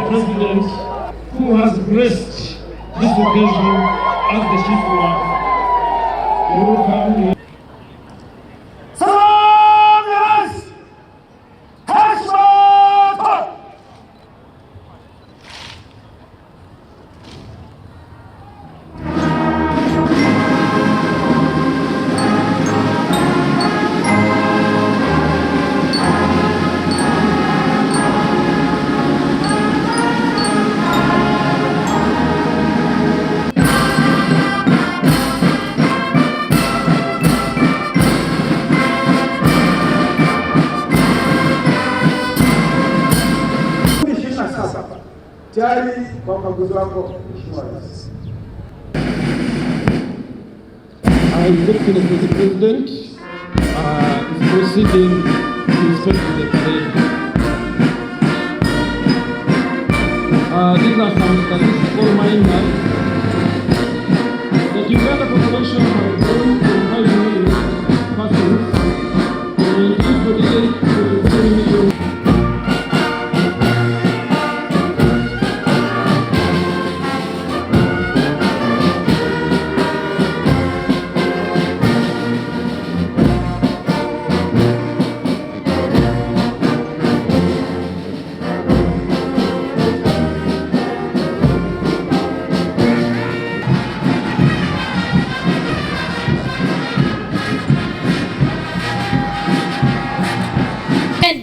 President, who has graced this occasion as the chief one. You will come. Tayari kwa ukaguzi wako Mheshimiwa Rais. Executive President is proceeding to inspect the parade. These are some statistical minders. The Uganda population has grown from 5 million persons to 48 to 3 million.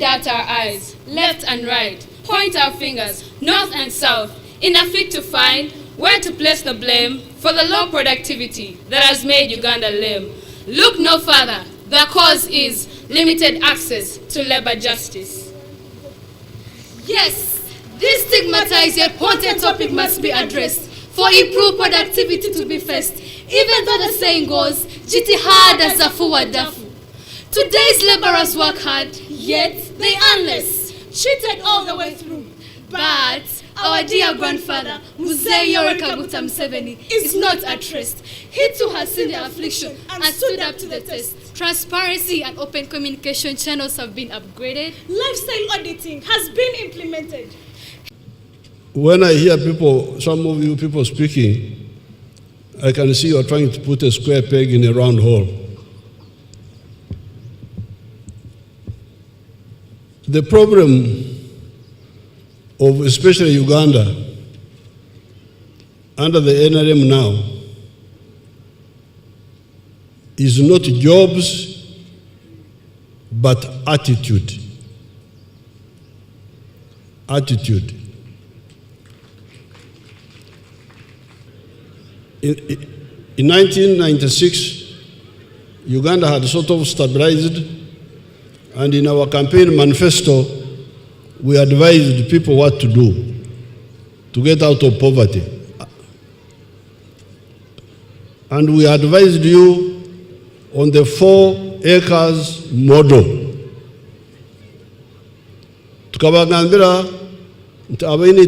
Dart our eyes, left and right, point our fingers, north and south, in a fit to find where to place the blame for the low productivity that has made Uganda lame. Look no further, the cause is limited access to labor justice. Yes, this stigmatized yet pointed topic must be addressed for improved productivity to be faced, even though the saying goes, jitihada zafuwa dafu. Today's laborers work hard, yet they earn less, cheated all the way through. But our dear grandfather, Mzee Yoweri Kaguta Museveni, is not at rest. He too has seen the affliction and stood up to the test. Transparency and open communication channels have been upgraded. Lifestyle auditing has been implemented. When I hear people, some of you people speaking, I can see you're trying to put a square peg in a round hole. The problem of especially Uganda under the NRM now is not jobs but attitude. Attitude. In 1996, Uganda had sort of stabilized. And in our campaign manifesto, we advised people what to do to get out of poverty. And we advised you on the 4 acres model. Tukabagambira nti abaine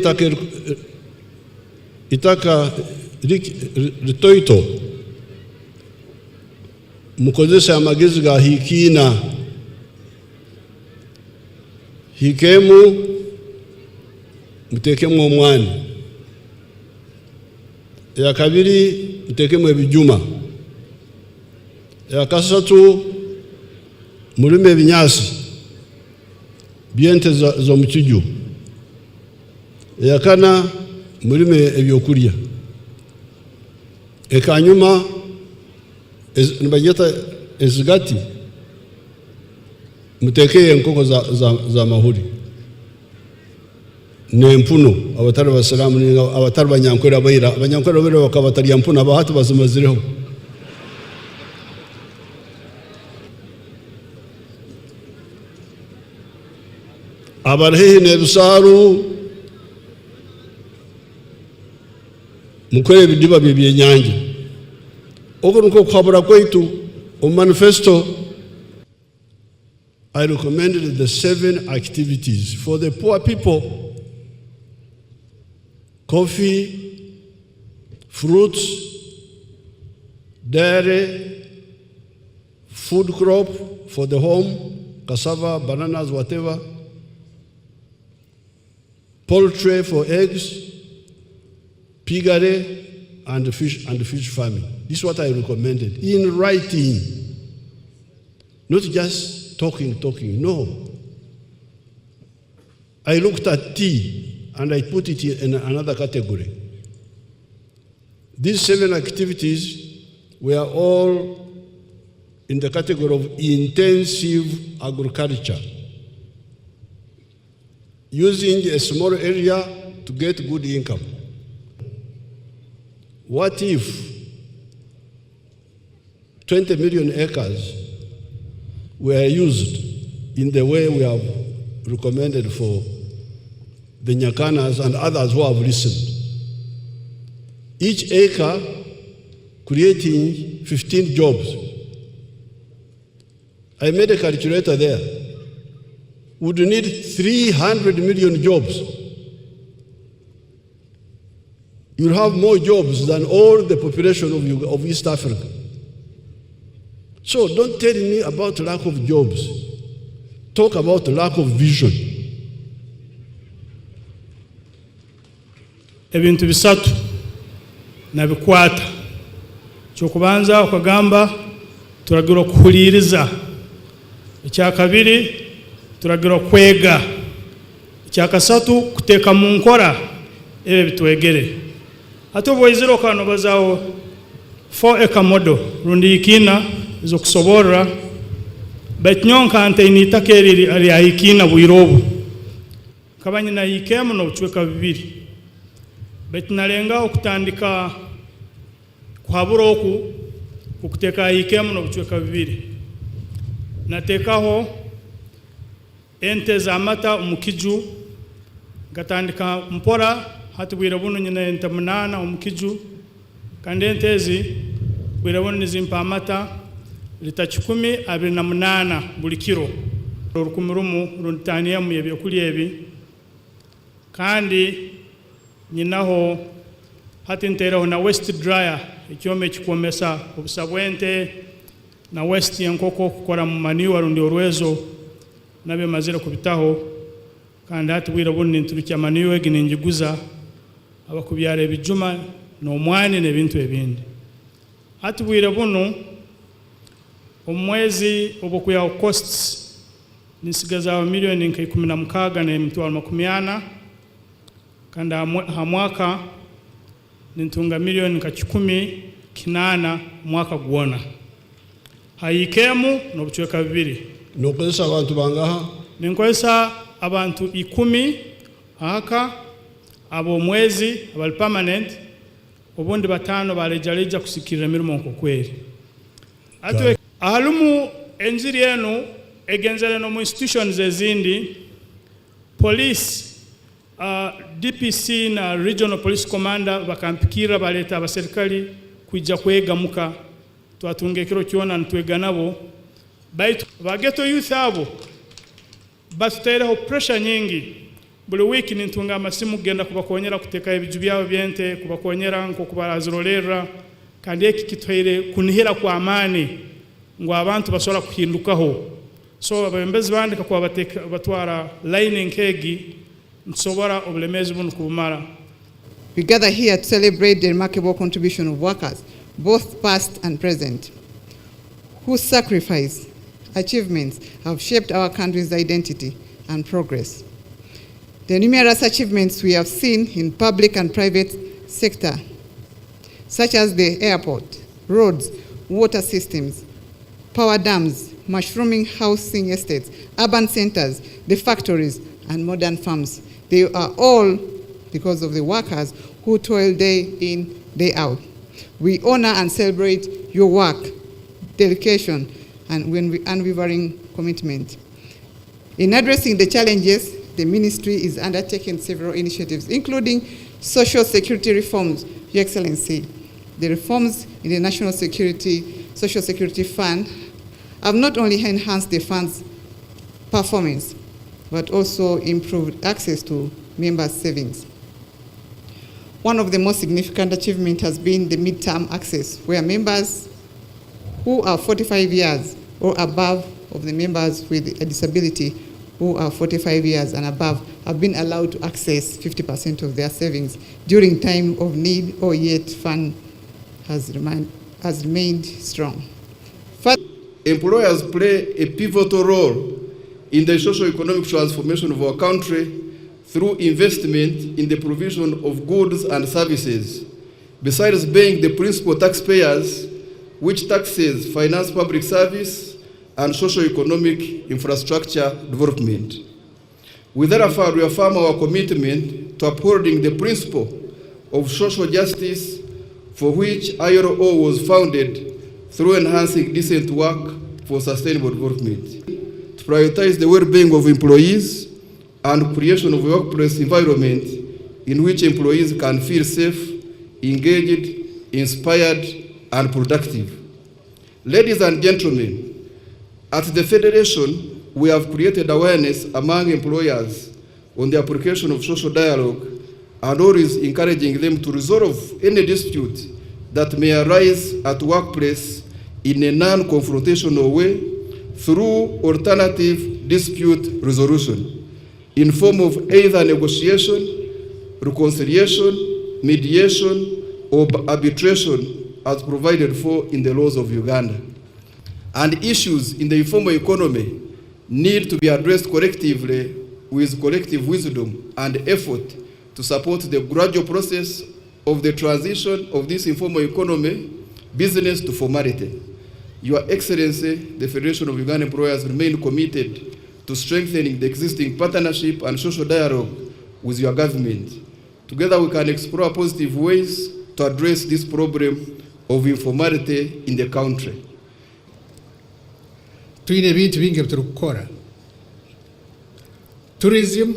itaka ritoito mukozesa amagezi ga hikina hikemu mutekemu omwani ya kabiri mutekemu ebijuma ya kasatu mulime ebinyasi byente zo mukiju ya kana mulime ebyokulya ekanyuma nibageta ezigati mutekeye enkoko za mahuri nempuno abatari basalamu abatari banyankwera bayira abanyankwera bayira bakabatari yampuno abahati bazimazireho abarhehe nebisaru mukore ebidiba by'ebyenyanja ogo nuko kwabura kwaitu o manifesto. I recommended the 7 activities for the poor people: coffee, fruits, dairy, food crop for the home, cassava, bananas, whatever. poultry for eggs, piggery, and fish farming. This is what I recommended in writing, not just talking, no. I looked at tea and I put it in another category. These 7 activities were all in the category of intensive agriculture, using a small area to get good income. What if 20 million acres were used in the way we have recommended for the Nyakanas and others who have listened? Each acre creating 15 jobs. I made a calculator there. Would need 300 million jobs. You'll have more jobs than all the population of East Africa. So don't tell me about lack of jobs. Talk about lack of vision. Ebintu bisatu nabikwata. Kyokubanza okagamba turagira okuhuliriza. Ekyakabiri turagira kwega. Ekyakasatu kuteeka mu nkora ebyo bitwegere. Ate obwoizire okanobazawo 4-acre model rundi ikina ezokusobora betnyonka ante initaka eri ayikina bwirobu kabanye na yikemu no buchweka bibiri betnalenga okutandika kwabura oku okuteka yikemu no buchweka bibiri natekaho ente za mata omukiju gatandika mpora hati bwira buno nyina ente 8 omukiju kandi ente ezi bwira buno nizimpa amata lita 28 buli kiro rukumirumu runtaniya mu ebyokulya ebi kandi nyinaho hati nteraho na waste dryer ekyome kikomesa obusabwente na waste enkoko kukora mu manure rundi orwezo nabe mazira kubitaho kandi hati bwira buno nintulukya manure gininjiguza abakubyara ebijuma n'omwani n'ebintu ebindi. Hati bwira buno omwezi obukuya costs nisigaza milioni 16 na emitwalo 40 kandi ha mwaka nintunga milioni 18 mwaka gwona hayikemu no buchweka bibiri nokozesa abantu bangaha ninkozesa abantu 10 aka abo mwezi abali permanent obundi 5 balejareja kusikirira mirimo nkokweri atwe alumu enjiri enu egenzere no mu institutions ezindi police DPC na regional police commander bakampikira baleta abaserikali kuija kwega muka twatunge kiro kiona ntwega nabo baitu bageto youth abo batera pressure nyingi buli week nintunga amasimu genda kubakonyera kuteka ebiju byabo byente kubakonyera nko kubarazirolera kandi eki kitwaire kunihira kwa amani ngo abantu basola kuhindukaho so abembezi bandika kwa batwara lining kegi nsobora obulemezi bunu kubumara. We gather here to celebrate the remarkable contribution of workers, both past and present, whose sacrifice, achievements have shaped our country's identity and progress. The numerous achievements we have seen in public and private sector, such as the airport, roads, water systems, power dams, mushrooming housing estates, urban centers, the factories, and modern farms. They are all because of the workers who toil day in, day out. We honor and celebrate your work, dedication, and unwavering commitment. In addressing the challenges, the ministry is undertaking several initiatives, including social security reforms, Your Excellency. The reforms in the National Social Security Fund have not only enhanced the fund's performance, but also improved access to members' savings. One of the most significant achievements has been the midterm access, where members who are 45 years or above of the members with a disability who are 45 years and above have been allowed to access 50% of their savings during time of need, or yet fund has remained strong. Employers play a pivotal role in the socio-economic transformation of our country through investment in the provision of goods and services, besides being the principal taxpayers, which taxes finance public service and socio-economic infrastructure development. We therefore reaffirm our commitment to upholding the principle of social justice, for which ILO was founded, through enhancing decent work for sustainable development. To prioritize the well-being of employees and creation of a workplace environment in which employees can feel safe, engaged, inspired, and productive. Ladies and gentlemen, at the Federation, we have created awareness among employers on the application of social dialogue and always encouraging them to resolve any dispute that may arise at workplace in a non-confrontational way through alternative dispute resolution in form of either negotiation, reconciliation, mediation, or arbitration as provided for in the laws of Uganda. And issues in the informal economy need to be addressed collectively with collective wisdom and effort to support the gradual process of the transition of this informal economy business to formality. Your Excellency, the Federation of Ugandan Employers remain committed to strengthening the existing partnership and social dialogue with your government. Together we can explore positive ways to address this problem of informality in the country. Tuine bintu bingi turukora. Tourism,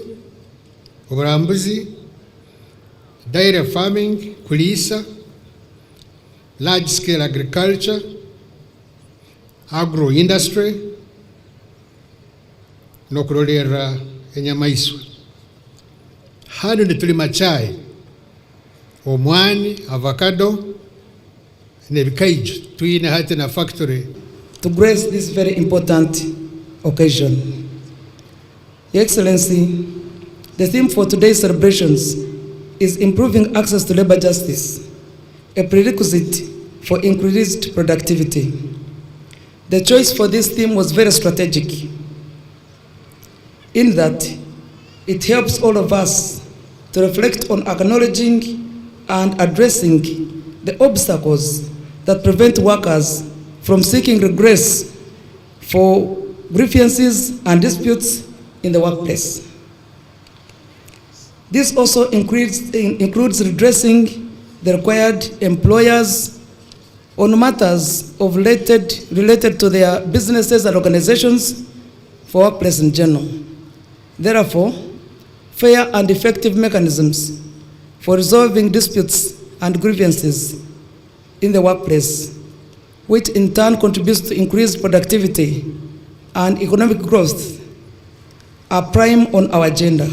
uburambuzi, dairy farming, kulisa, large scale agriculture, agro industry, nokurolera enyamaiswa. Hano nitulima chai, omwani, avocado, nebikaiju, tuine hati na factory. To grace this very important occasion, Your Excellency, the theme for today's celebrations is improving access to labor justice, a prerequisite for increased productivity. The choice for this theme was very strategic, in that it helps all of us to reflect on acknowledging and addressing the obstacles that prevent workers from seeking redress for grievances and disputes in the workplace. This also includes redressing the required employers on matters of related to their businesses and organizations for workplace in general. Therefore, fair and effective mechanisms for resolving disputes and grievances in the workplace, which in turn contributes to increased productivity and economic growth, are prime on our agenda.